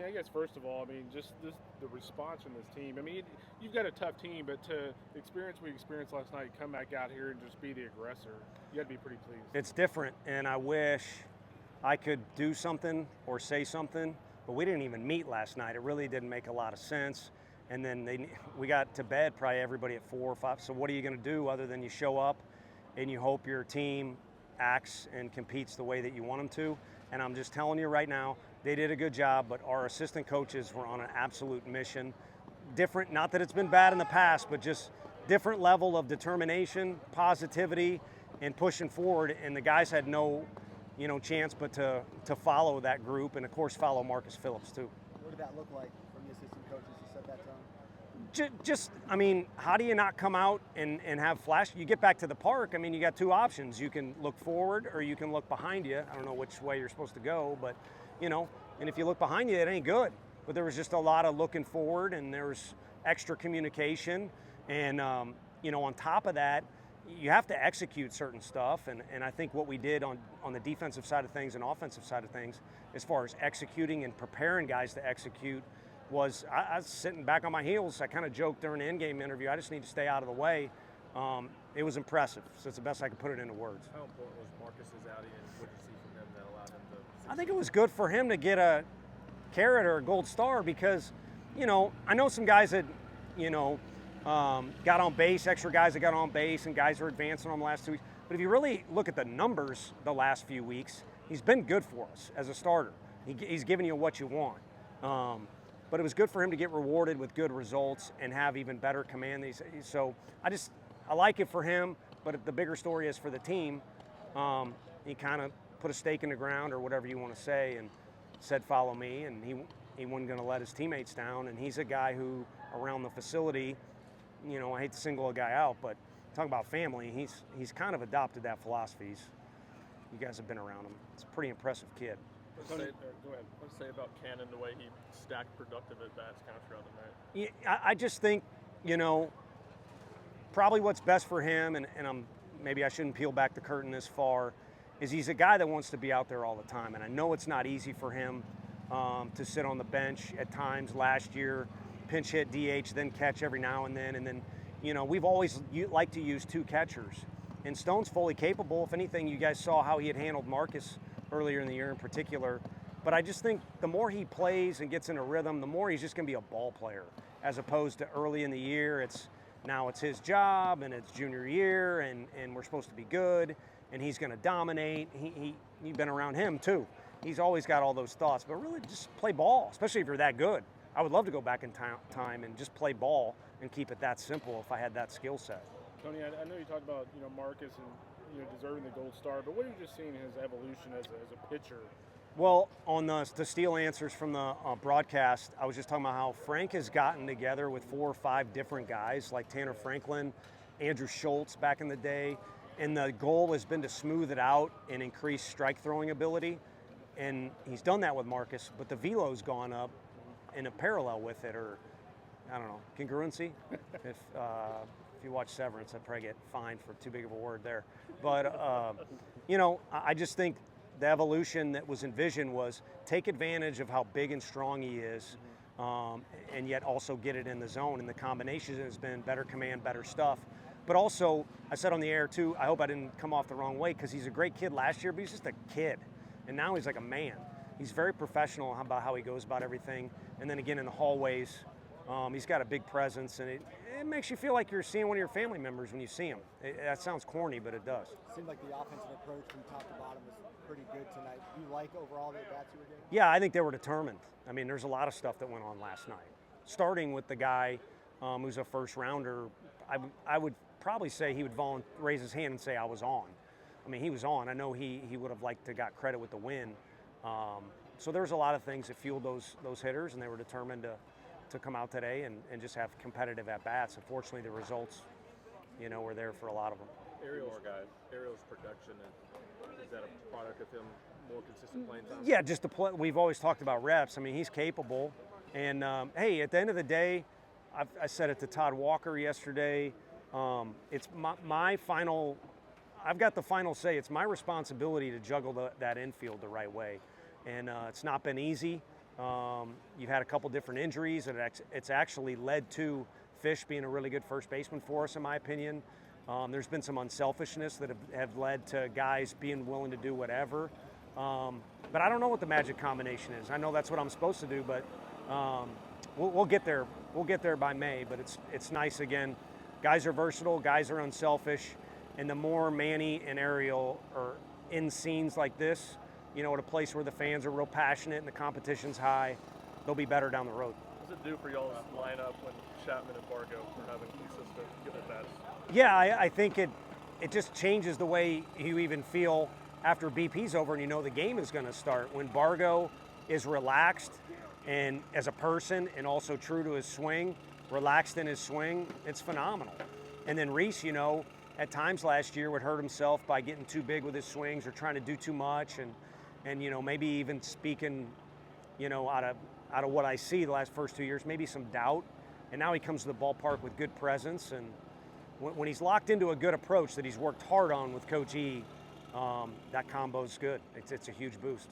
Tony, I guess first of all, I mean, just the response from this team. I mean, you've got a tough team, but to the experience we experienced last night, come back out here and just be the aggressor, you got to be pretty pleased. It's different, and I wish I could do something or say something, but we didn't even meet last night. It really didn't make a lot of sense. And then we got to bed probably everybody at 4 or 5. So what are you going to do other than you show up and you hope your team acts and competes the way that you want them to? And I'm just telling you right now, they did a good job, but our assistant coaches were on an absolute mission. Different, not that it's been bad in the past, but just different level of determination, positivity, and pushing forward. And the guys had no, chance but to follow that group, and of course follow Marcus Phillips too. What did that look like from the assistant coaches who set that tone? Just, how do you not come out and have flash? You get back to the park, you got two options. You can look forward or you can look behind you. I don't know which way you're supposed to go, but, and if you look behind you, it ain't good. But there was just a lot of looking forward, and there was extra communication. And, on top of that, you have to execute certain stuff. And I think what we did on the defensive side of things and offensive side of things, as far as executing and preparing guys to execute, was I was sitting back on my heels. I kind of joked during the in-game interview, I just need to stay out of the way. It was impressive, so it's the best I could put it into words. How important was Marcus's outing, and what did you see from him that allowed him to? I think it was good for him to get a carrot or a gold star because, I know some guys that, got on base, extra guys that got on base, and guys are advancing on the last 2 weeks. But if you really look at the numbers the last few weeks, he's been good for us as a starter. He's giving you what you want. But it was good for him to get rewarded with good results and have even better command. So I like it for him, but the bigger story is for the team. He kind of put a stake in the ground or whatever you want to say and said, follow me, and he wasn't going to let his teammates down. And he's a guy who, around the facility, I hate to single a guy out, but talk about family, he's kind of adopted that philosophy. You guys have been around him. It's a pretty impressive kid. Go ahead. Let's say about Cannon, the way he stacked productive at bats kind of throughout the night. Yeah, I just think, probably what's best for him, and maybe I shouldn't peel back the curtain this far, is he's a guy that wants to be out there all the time. And I know it's not easy for him to sit on the bench at times. Last year, pinch hit, DH, then catch every now and then. And then, we've always liked to use two catchers. And Stone's fully capable. If anything, you guys saw how he had handled Marcus earlier in the year in particular. But I just think the more he plays and gets in a rhythm, the more he's just going to be a ball player, as opposed to early in the year. Now it's his job, and it's junior year, and we're supposed to be good, and he's going to dominate. You've been around him too. He's always got all those thoughts, but really just play ball, especially if you're that good. I would love to go back in time and just play ball and keep it that simple if I had that skill set. Tony, I know you talked about Marcus and deserving the gold star, but what have you just seen in his evolution as a pitcher? Well, on the steal answers from the broadcast, I was just talking about how Frank has gotten together with 4 or 5 different guys, like Tanner Franklin, Andrew Schultz back in the day, and the goal has been to smooth it out and increase strike throwing ability. And he's done that with Marcus, but the velo's gone up in a parallel with it, or I don't know, congruency. If you watch Severance, I'd probably get fined for too big of a word there. But I just think the evolution that was envisioned was take advantage of how big and strong he is, and yet also get it in the zone. And the combination has been better command, better stuff. But also, I said on the air too, I hope I didn't come off the wrong way, because he's a great kid last year, but he's just a kid. And now he's like a man. He's very professional about how he goes about everything. And then again in the hallways, he's got a big presence, and it makes you feel like you're seeing one of your family members when you see him. That sounds corny, but it does. It seemed like the offensive approach from top to bottom was pretty good tonight. Do you like overall the at-bats you were getting? Yeah, I think they were determined. There's a lot of stuff that went on last night. Starting with the guy who's a first rounder, I would probably say he would raise his hand and say I was on. He was on. I know he would have liked to got credit with the win. So there's a lot of things that fueled those hitters, and they were determined to come out today and just have competitive at-bats. Unfortunately, the results, were there for a lot of them. Ariel's production, is that a product of him more consistent playing time? Yeah, just we've always talked about reps. He's capable. And, hey, at the end of the day, I said it to Todd Walker yesterday, it's my final – I've got the final say. It's my responsibility to juggle that infield the right way. And it's not been easy. You've had a couple different injuries, and it's actually led to Fish being a really good first baseman for us, in my opinion. There's been some unselfishness that have led to guys being willing to do whatever. But I don't know what the magic combination is. I know that's what I'm supposed to do, but we'll get there. We'll get there by May. But it's nice again. Guys are versatile. Guys are unselfish. And the more Manny and Ariel are in scenes like this, at a place where the fans are real passionate and the competition's high, they'll be better down the road. What does it do for y'all's lineup when Chapman and Bargo are having consistent good at-bats? Yeah, I think it just changes the way you even feel after BP's over and the game is going to start. When Bargo is relaxed and as a person and also true to his swing, relaxed in his swing, it's phenomenal. And then Reese, at times last year would hurt himself by getting too big with his swings or trying to do too much and maybe even speaking, out of what I see the last first 2 years, maybe some doubt. And now he comes to the ballpark with good presence, and when he's locked into a good approach that he's worked hard on with Coach E, that combo's good. It's a huge boost.